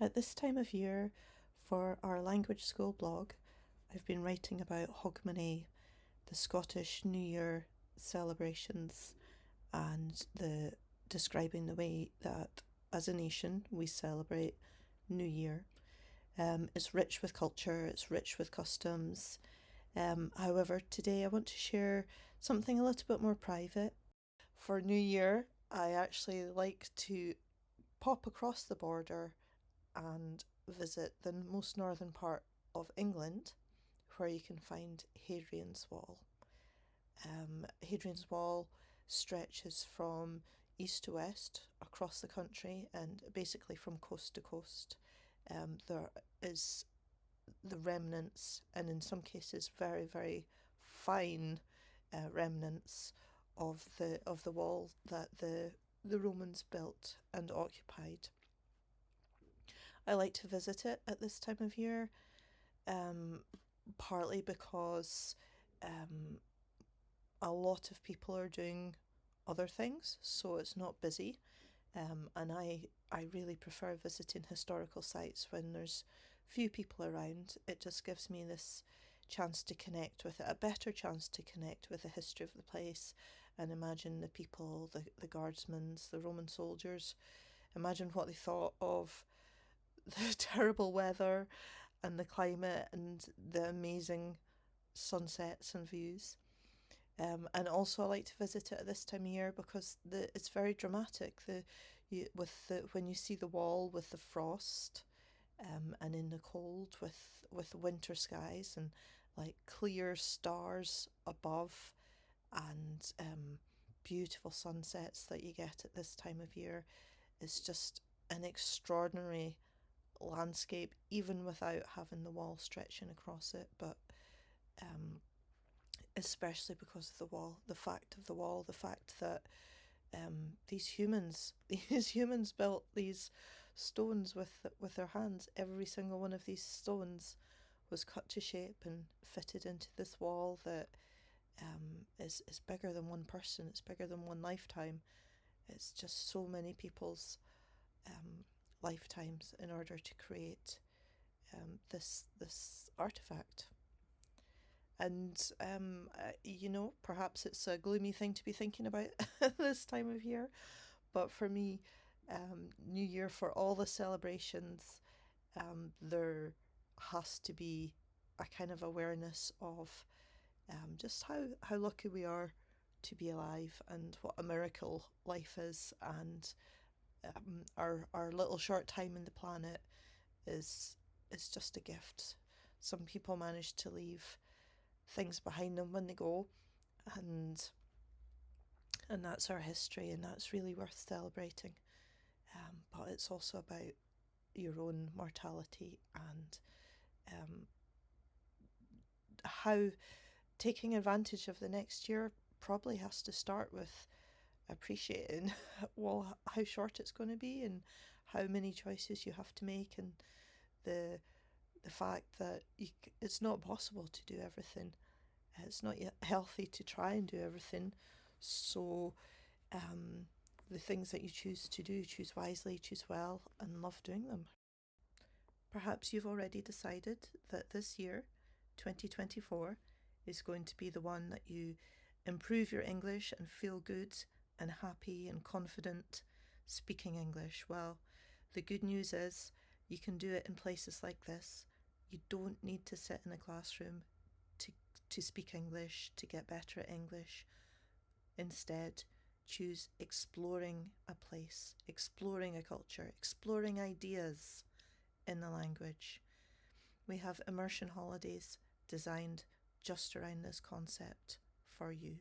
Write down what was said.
At this time of year, for our language school blog, I've been writing about Hogmanay, the Scottish New Year celebrations, and describing the way that as a nation we celebrate New Year. It's rich with culture, it's rich with customs. However, today I want to share something a little bit more private. For New Year, I actually like to pop across the border and visit the most northern part of England, where you can find Hadrian's Wall. Hadrian's Wall stretches from east to west across the country and basically from coast to coast. There is the remnants, and in some cases very, very fine remnants of the wall that the Romans built and occupied. I like to visit it at this time of year, partly because a lot of people are doing other things, so it's not busy. And I really prefer visiting historical sites when there's few people around. It just gives me this chance to connect with it, a better chance to connect with the history of the place and imagine the people, the guardsmen, the Roman soldiers, imagine what they thought of the terrible weather and the climate and the amazing sunsets and views. And also I like to visit it at this time of year because it's very dramatic. When you see the wall with the frost, and in the cold with winter skies and like clear stars above, and beautiful sunsets that you get at this time of year, is just an extraordinary landscape, even without having the wall stretching across it. But especially because of the wall, the fact of the wall, the fact that these humans built these stones with their hands. Every single one of these stones was cut to shape and fitted into this wall that is bigger than one person. It's bigger than one lifetime. It's just so many people's lifetimes in order to create this artifact. And perhaps it's a gloomy thing to be thinking about this time of year, but for me, New Year, for all the celebrations, there has to be a kind of awareness of just how lucky we are to be alive and what a miracle life is, and our little short time in the planet is just a gift. Some people manage to leave things behind them when they go, and that's our history, and that's really worth celebrating. But it's also about your own mortality, and how taking advantage of the next year probably has to start with appreciating well how short it's going to be and how many choices you have to make, and the fact that it's not possible to do everything. It's not yet healthy to try and do everything. So the things that you choose to do, choose wisely, choose well, and love doing them. Perhaps you've already decided that this year, 2024, is going to be the one that you improve your English and feel good and happy and confident speaking English. Well, the good news is you can do it in places like this. You don't need to sit in a classroom to speak English, to get better at English. Instead, choose exploring a place, exploring a culture, exploring ideas in the language. We have immersion holidays designed just around this concept for you.